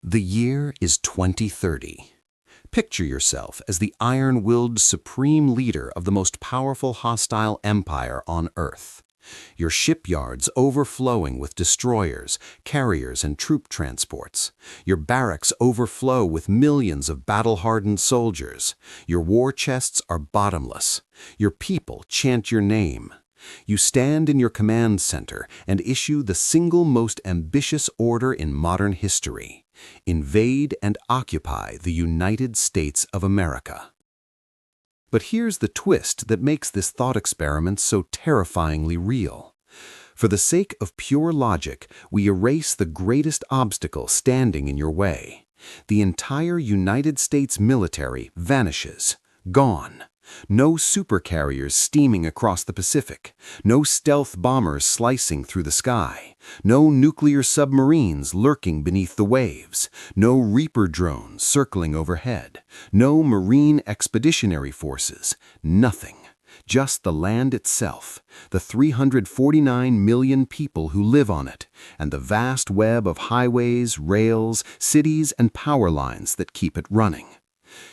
The year is 2030. Picture yourself as the iron-willed supreme leader of the most powerful hostile empire on Earth. Your shipyards overflowing with destroyers, carriers, and troop transports. Your barracks overflow with millions of battle-hardened soldiers. Your war chests are bottomless. Your people chant your name. You stand in your command center and issue the single most ambitious order in modern history: invade and occupy the United States of America. But here's the twist that makes this thought experiment so terrifyingly real. For the sake of pure logic, we erase the greatest obstacle standing in your way. The entire United States military vanishes, gone. No supercarriers steaming across the Pacific, no stealth bombers slicing through the sky, no nuclear submarines lurking beneath the waves, no Reaper drones circling overhead, no marine expeditionary forces, nothing. Just the land itself, the 349 million people who live on it, and the vast web of highways, rails, cities, and power lines that keep it running.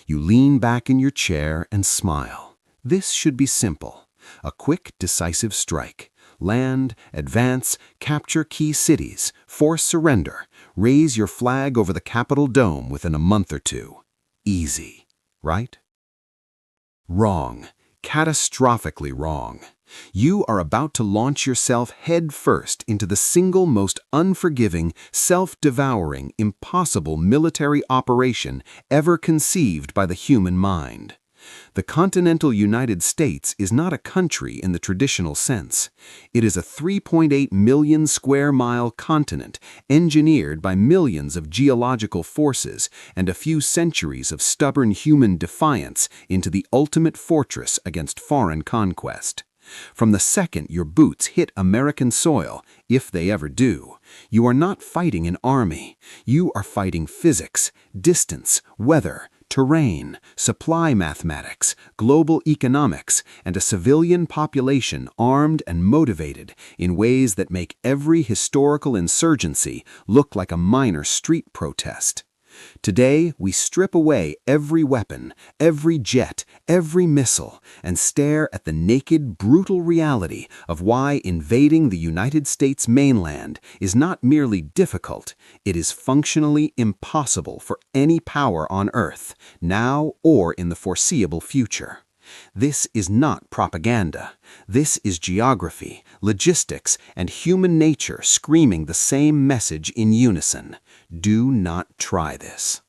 You lean back in your chair and smile. This should be simple. A quick, decisive strike. Land, advance, capture key cities, force surrender, raise your flag over the Capitol dome within a month or two. Easy, right? Wrong. Catastrophically wrong. You are about to launch yourself head first into the single most unforgiving, self-devouring, impossible military operation ever conceived by the human mind. The continental United States is not a country in the traditional sense. It is a 3.8 million square mile continent engineered by millions of geological forces and a few centuries of stubborn human defiance into the ultimate fortress against foreign conquest. From the second your boots hit American soil, if they ever do, you are not fighting an army. You are fighting physics, distance, weather, terrain, supply mathematics, global economics, and a civilian population armed and motivated in ways that make every historical insurgency look like a minor street protest. Today, we strip away every weapon, every jet, every missile, and stare at the naked, brutal reality of why invading the United States mainland is not merely difficult, it is functionally impossible for any power on Earth, now or in the foreseeable future. This is not propaganda. This is geography, logistics, and human nature screaming the same message in unison. Do not try this.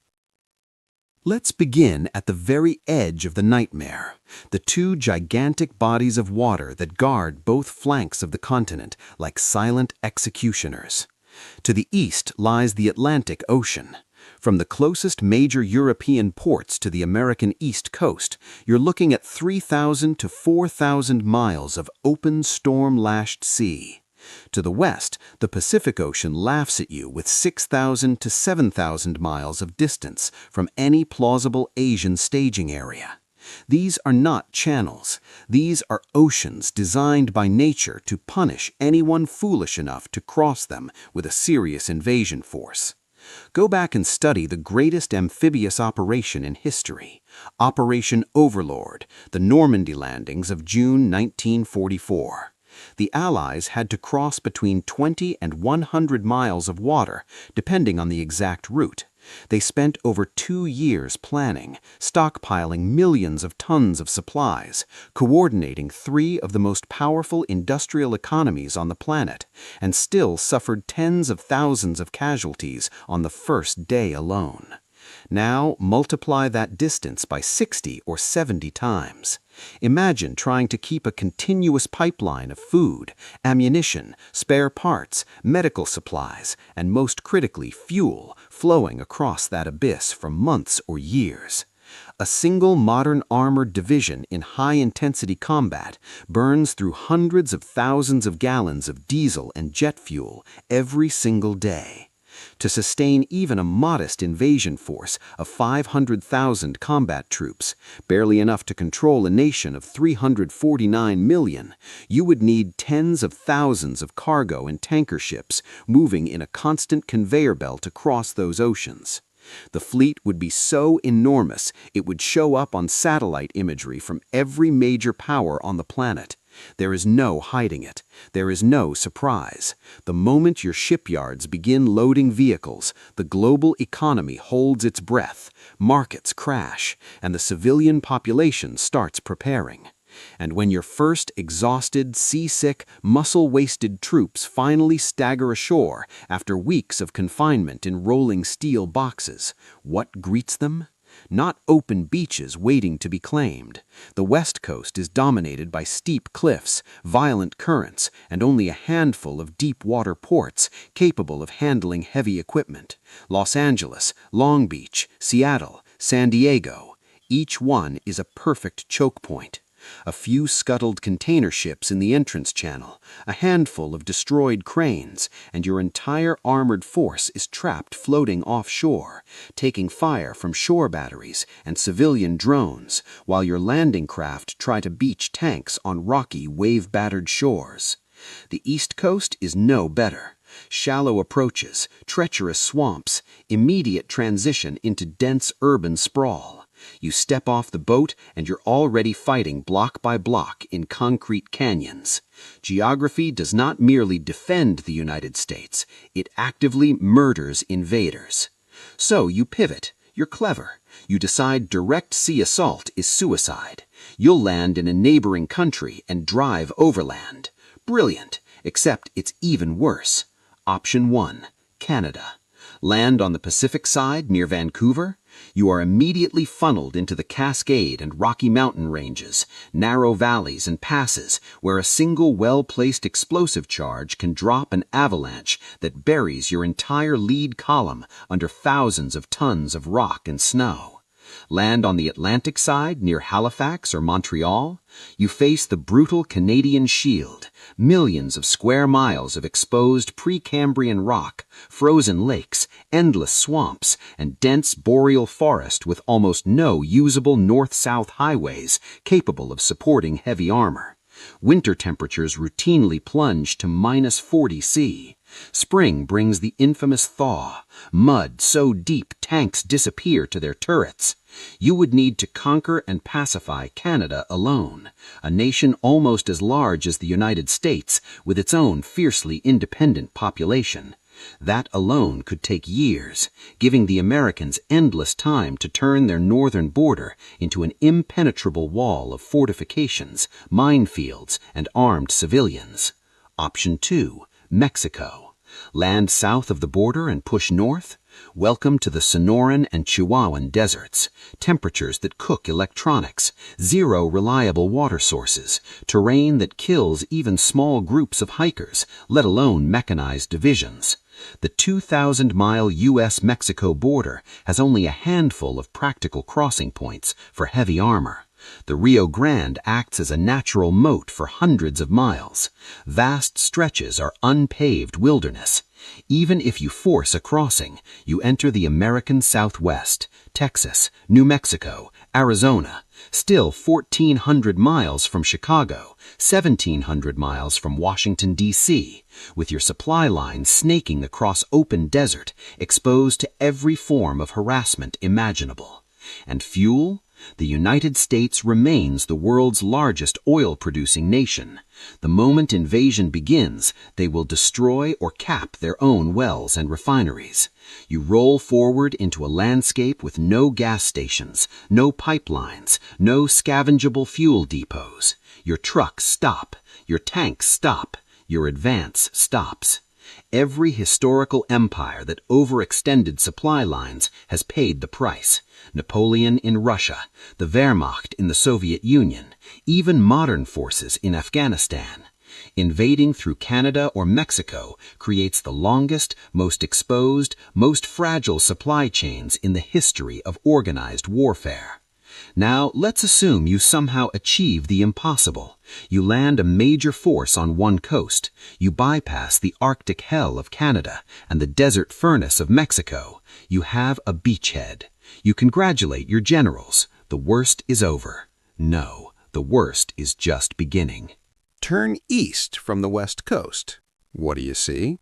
Let's begin at the very edge of the nightmare, the two gigantic bodies of water that guard both flanks of the continent like silent executioners. To the east lies the Atlantic Ocean. From the closest major European ports to the American East Coast, you're looking at 3,000 to 4,000 miles of open, storm-lashed sea. To the west, the Pacific Ocean laughs at you with 6,000 to 7,000 miles of distance from any plausible Asian staging area. These are not channels. These are oceans designed by nature to punish anyone foolish enough to cross them with a serious invasion force. Go back and study the greatest amphibious operation in history, Operation Overlord, the Normandy landings of June 1944. The Allies had to cross between 20 and 100 miles of water, depending on the exact route. They spent over 2 years planning, stockpiling millions of tons of supplies, coordinating 3 of the most powerful industrial economies on the planet, and still suffered tens of thousands of casualties on the first day alone. Now multiply that distance by 60 or 70 times. Imagine trying to keep a continuous pipeline of food, ammunition, spare parts, medical supplies, and most critically fuel flowing across that abyss for months or years. A single modern armored division in high-intensity combat burns through hundreds of thousands of gallons of diesel and jet fuel every single day. To sustain even a modest invasion force of 500,000 combat troops, barely enough to control a nation of 349 million, you would need tens of thousands of cargo and tanker ships moving in a constant conveyor belt across those oceans. The fleet would be so enormous it would show up on satellite imagery from every major power on the planet. There is no hiding it. There is no surprise. The moment your shipyards begin loading vehicles, the global economy holds its breath, markets crash, and the civilian population starts preparing. And when your first exhausted, seasick, muscle-wasted troops finally stagger ashore after weeks of confinement in rolling steel boxes, what greets them? Not open beaches waiting to be claimed. The West Coast is dominated by steep cliffs, violent currents, and only a handful of deep-water ports capable of handling heavy equipment. Los Angeles, Long Beach, Seattle, San Diego. Each one is a perfect choke point. A few scuttled container ships in the entrance channel, a handful of destroyed cranes, and your entire armored force is trapped floating offshore, taking fire from shore batteries and civilian drones, while your landing craft try to beach tanks on rocky, wave-battered shores. The East Coast is no better. Shallow approaches, treacherous swamps, immediate transition into dense urban sprawl. You step off the boat and you're already fighting block by block in concrete canyons. Geography does not merely defend the United States, it actively murders invaders. So you pivot. You're clever. You decide direct sea assault is suicide. You'll land in a neighboring country and drive overland. Brilliant, except it's even worse. Option 1, Canada. Land on the Pacific side near Vancouver? You are immediately funneled into the Cascade and Rocky Mountain ranges, narrow valleys and passes where a single well-placed explosive charge can drop an avalanche that buries your entire lead column under thousands of tons of rock and snow. Land on the Atlantic side near Halifax or Montreal? You face the brutal Canadian Shield, millions of square miles of exposed Precambrian rock, frozen lakes, endless swamps, and dense boreal forest with almost no usable north-south highways capable of supporting heavy armor. Winter temperatures routinely plunge to -40°C. Spring brings the infamous thaw, mud so deep tanks disappear to their turrets. You would need to conquer and pacify Canada alone, a nation almost as large as the United States with its own fiercely independent population. That alone could take years, giving the Americans endless time to turn their northern border into an impenetrable wall of fortifications, minefields, and armed civilians. Option 2, Mexico. Land south of the border and push north? Welcome to the Sonoran and Chihuahuan deserts, temperatures that cook electronics, zero reliable water sources, terrain that kills even small groups of hikers, let alone mechanized divisions. The 2,000-mile U.S.-Mexico border has only a handful of practical crossing points for heavy armor. The Rio Grande acts as a natural moat for hundreds of miles. Vast stretches are unpaved wilderness. Even if you force a crossing, you enter the American Southwest, Texas, New Mexico, Arizona, still 1,400 miles from Chicago, 1,700 miles from Washington, D.C., with your supply lines snaking across open desert, exposed to every form of harassment imaginable. And fuel? The United States remains the world's largest oil-producing nation. The moment invasion begins, they will destroy or cap their own wells and refineries. You roll forward into a landscape with no gas stations, no pipelines, no scavengeable fuel depots. Your trucks stop, your tanks stop, your advance stops. Every historical empire that overextended supply lines has paid the price. Napoleon in Russia, the Wehrmacht in the Soviet Union, even modern forces in Afghanistan. Invading through Canada or Mexico creates the longest, most exposed, most fragile supply chains in the history of organized warfare. Now, let's assume you somehow achieve the impossible. You land a major force on one coast. You bypass the Arctic hell of Canada and the desert furnace of Mexico. You have a beachhead. You congratulate your generals. The worst is over. No, the worst is just beginning. Turn east from the west coast. What do you see?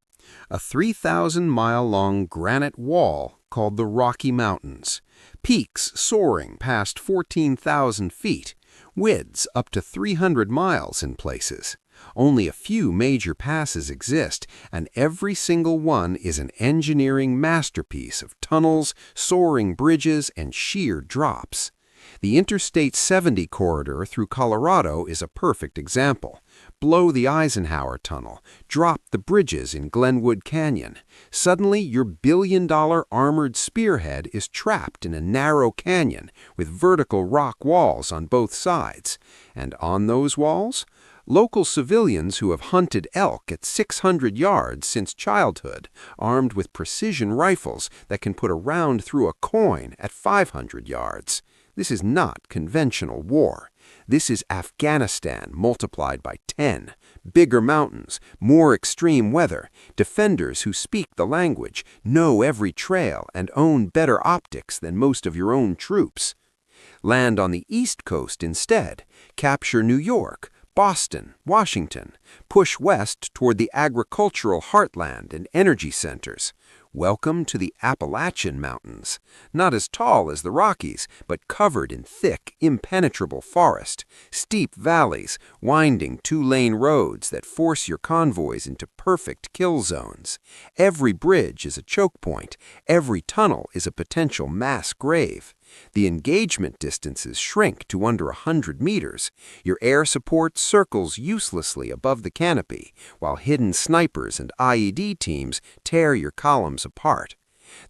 A 3,000-mile-long granite wall called the Rocky Mountains. Peaks soaring past 14,000 feet, widths up to 300 miles in places. Only a few major passes exist, and every single one is an engineering masterpiece of tunnels, soaring bridges, and sheer drops. The Interstate 70 corridor through Colorado is a perfect example. Blow the Eisenhower Tunnel, drop the bridges in Glenwood Canyon. Suddenly, your billion-dollar armored spearhead is trapped in a narrow canyon with vertical rock walls on both sides. And on those walls, local civilians who have hunted elk at 600 yards since childhood, armed with precision rifles that can put a round through a coin at 500 yards. This is not conventional war. This is Afghanistan multiplied by 10. Bigger mountains, more extreme weather, defenders who speak the language, know every trail, and own better optics than most of your own troops. Land on the East Coast instead. Capture New York, Boston, Washington. Push west toward the agricultural heartland and energy centers. Welcome to the Appalachian Mountains. Not as tall as the Rockies, but covered in thick, impenetrable forest. Steep valleys, winding two-lane roads that force your convoys into perfect kill zones. Every bridge is a choke point. Every tunnel is a potential mass grave. The engagement distances shrink to under 100 meters. Your air support circles uselessly above the canopy, while hidden snipers and IED teams tear your columns apart.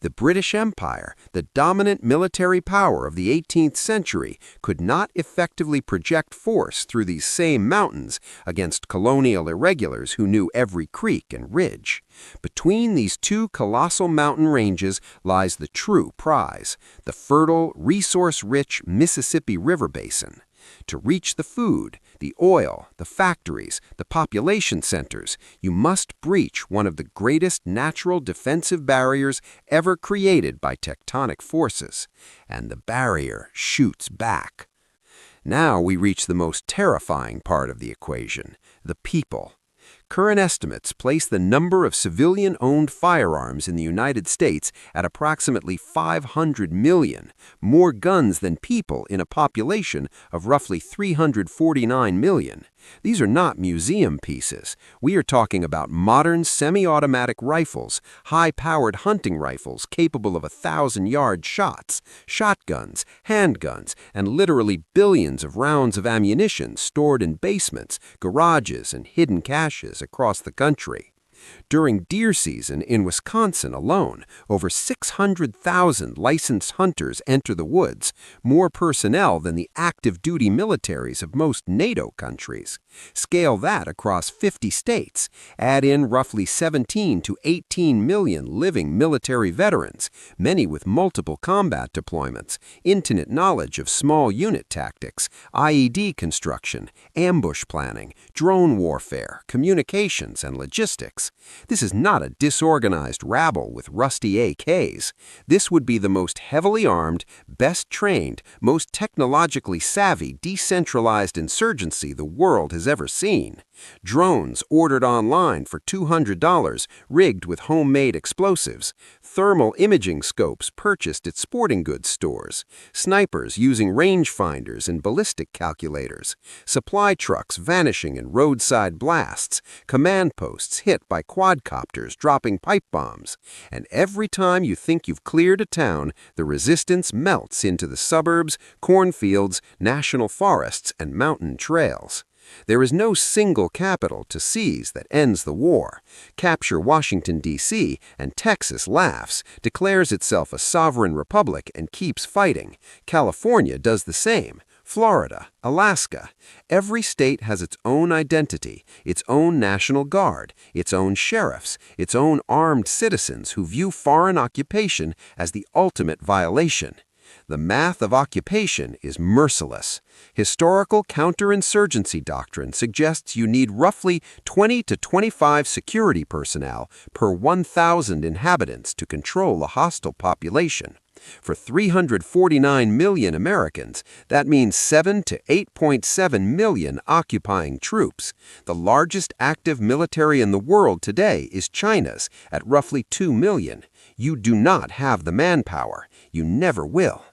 The British Empire, the dominant military power of the 18th century, could not effectively project force through these same mountains against colonial irregulars who knew every creek and ridge. Between these two colossal mountain ranges lies the true prize, the fertile, resource-rich Mississippi River Basin. To reach the food, the oil, the factories, the population centers, you must breach one of the greatest natural defensive barriers ever created by tectonic forces. And the barrier shoots back. Now we reach the most terrifying part of the equation, the people. Current estimates place the number of civilian-owned firearms in the United States at approximately 500 million, more guns than people in a population of roughly 349 million. These are not museum pieces. We are talking about modern semi-automatic rifles, high-powered hunting rifles capable of 1,000-yard shots, shotguns, handguns, and literally billions of rounds of ammunition stored in basements, garages, and hidden caches across the country. During deer season in Wisconsin alone, over 600,000 licensed hunters enter the woods, more personnel than the active-duty militaries of most NATO countries. Scale that across 50 states. Add in roughly 17 to 18 million living military veterans, many with multiple combat deployments, intimate knowledge of small unit tactics, IED construction, ambush planning, drone warfare, communications, and logistics. This is not a disorganized rabble with rusty AKs. This would be the most heavily armed, best trained, most technologically savvy decentralized insurgency the world has ever seen. Drones ordered online for $200, rigged with homemade explosives. Thermal imaging scopes purchased at sporting goods stores. Snipers using rangefinders and ballistic calculators. Supply trucks vanishing in roadside blasts. Command posts hit by quadcopters dropping pipe bombs. And every time you think you've cleared a town, the resistance melts into the suburbs, cornfields, national forests, and mountain trails. There is no single capital to seize that ends the war. Capture Washington, D.C., and Texas laughs, declares itself a sovereign republic, and keeps fighting. California does the same. Florida, Alaska. Every state has its own identity, its own National Guard, its own sheriffs, its own armed citizens who view foreign occupation as the ultimate violation. The math of occupation is merciless. Historical counterinsurgency doctrine suggests you need roughly 20 to 25 security personnel per 1,000 inhabitants to control a hostile population. For 349 million Americans, that means 7 to 8.7 million occupying troops. The largest active military in the world today is China's, at roughly 2 million. You do not have the manpower. You never will.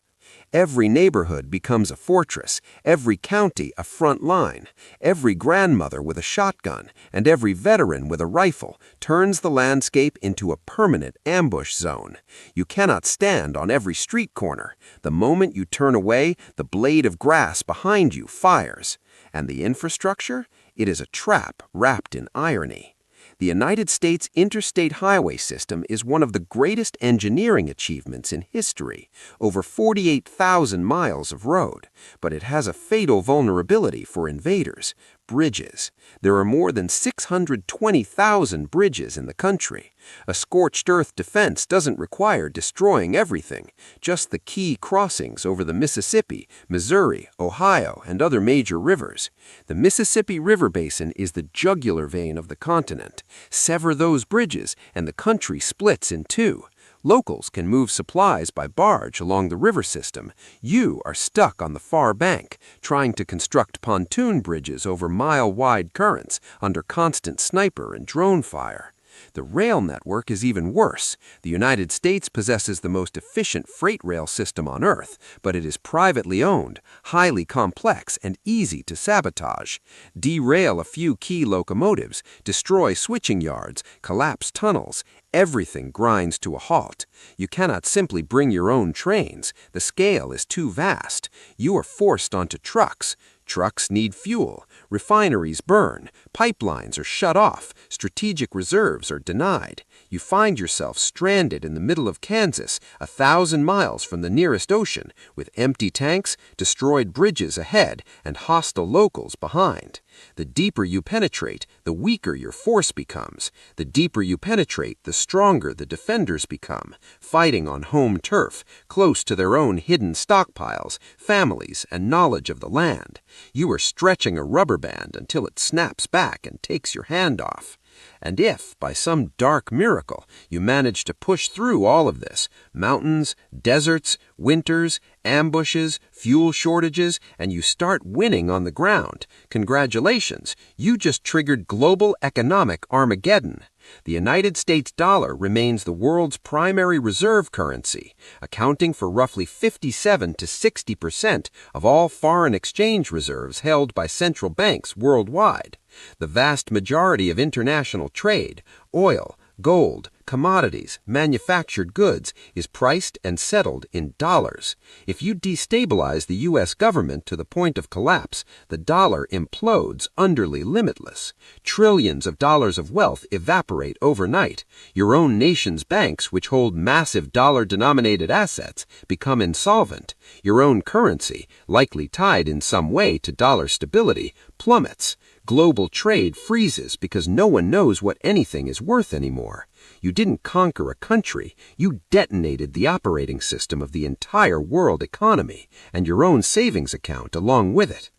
Every neighborhood becomes a fortress, every county a front line. Every grandmother with a shotgun and every veteran with a rifle turns the landscape into a permanent ambush zone. You cannot stand on every street corner. The moment you turn away, the blade of grass behind you fires. And the infrastructure? It is a trap wrapped in irony. The United States interstate highway system is one of the greatest engineering achievements in history, over 48,000 miles of road, but it has a fatal vulnerability for invaders: bridges. There are more than 620,000 bridges in the country. A scorched earth defense doesn't require destroying everything, just the key crossings over the Mississippi, Missouri, Ohio, and other major rivers. The Mississippi River Basin is the jugular vein of the continent. Sever those bridges, and the country splits in two. Locals can move supplies by barge along the river system. You are stuck on the far bank, trying to construct pontoon bridges over mile-wide currents under constant sniper and drone fire. The rail network is even worse. The United States possesses the most efficient freight rail system on Earth, but it is privately owned, highly complex, and easy to sabotage. Derail a few key locomotives, destroy switching yards, collapse tunnels. Everything grinds to a halt. You cannot simply bring your own trains. The scale is too vast. You are forced onto trucks. Trucks need fuel. Refineries burn. Pipelines are shut off. Strategic reserves are denied. You find yourself stranded in the middle of Kansas, 1,000 miles from the nearest ocean, with empty tanks, destroyed bridges ahead, and hostile locals behind. The deeper you penetrate, the weaker your force becomes. The deeper you penetrate, the stronger the defenders become, fighting on home turf, close to their own hidden stockpiles, families, and knowledge of the land. You are stretching a rubber band until it snaps back and takes your hand off. And if, by some dark miracle, you manage to push through all of this, mountains, deserts, winters, ambushes, fuel shortages, and you start winning on the ground, congratulations, you just triggered global economic Armageddon. The United States dollar remains the world's primary reserve currency, accounting for roughly 57 to 60% of all foreign exchange reserves held by central banks worldwide. The vast majority of international trade, oil, gold, commodities, manufactured goods, is priced and settled in dollars. If you destabilize the U.S. government to the point of collapse, the dollar implodes utterly limitless. Trillions of dollars of wealth evaporate overnight. Your own nation's banks, which hold massive dollar-denominated assets, become insolvent. Your own currency, likely tied in some way to dollar stability, plummets. Global trade freezes because no one knows what anything is worth anymore. You didn't conquer a country, you detonated the operating system of the entire world economy, and your own savings account along with it.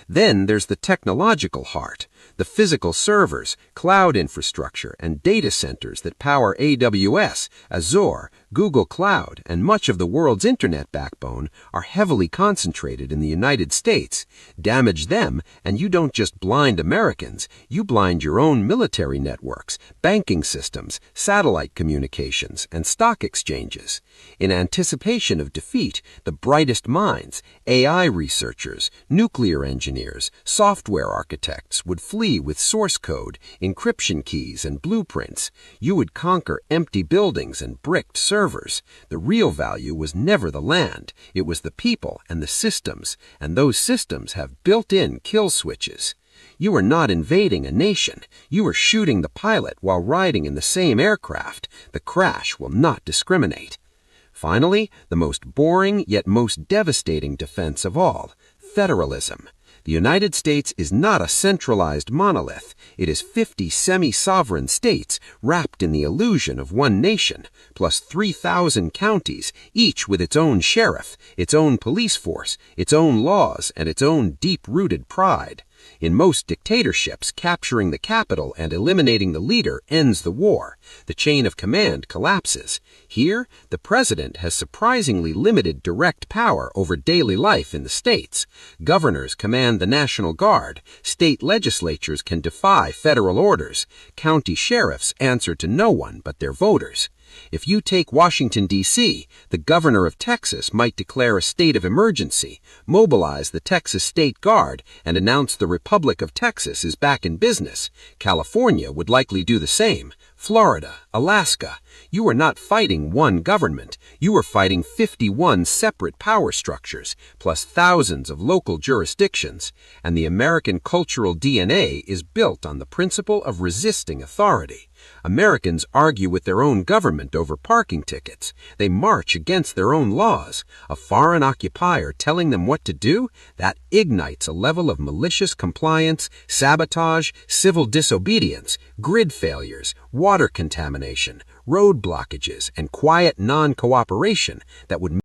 Then there's the technological heart, the physical servers, cloud infrastructure, and data centers that power AWS, Azure, Google Cloud, and much of the world's internet backbone are heavily concentrated in the United States. Damage them, and you don't just blind Americans, you blind your own military networks, banking systems, satellite communications, and stock exchanges. In anticipation of defeat, the brightest minds, AI researchers, nuclear engineers, software architects would flee with source code, encryption keys, and blueprints. You would conquer empty buildings and bricked servers. The real value was never the land. It was the people and the systems, and those systems have built-in kill switches. You are not invading a nation. You are shooting the pilot while riding in the same aircraft. The crash will not discriminate. Finally, the most boring yet most devastating defense of all, federalism. The United States is not a centralized monolith. It is 50 semi-sovereign states wrapped in the illusion of one nation, plus 3,000 counties, each with its own sheriff, its own police force, its own laws, and its own deep-rooted pride. In most dictatorships, capturing the capital and eliminating the leader ends the war. The chain of command collapses. Here, the president has surprisingly limited direct power over daily life in the states. Governors command the National Guard. State legislatures can defy federal orders. County sheriffs answer to no one but their voters. If you take Washington, D.C., the governor of Texas might declare a state of emergency, mobilize the Texas State Guard, and announce the Republic of Texas is back in business. California would likely do the same. Florida, Alaska. You are not fighting one government. You are fighting 51 separate power structures, plus thousands of local jurisdictions. And the American cultural DNA is built on the principle of resisting authority. Americans argue with their own government over parking tickets. They march against their own laws. A foreign occupier telling them what to do, that ignites a level of malicious compliance, sabotage, civil disobedience, grid failures, water contamination, road blockages, and quiet non-cooperation that would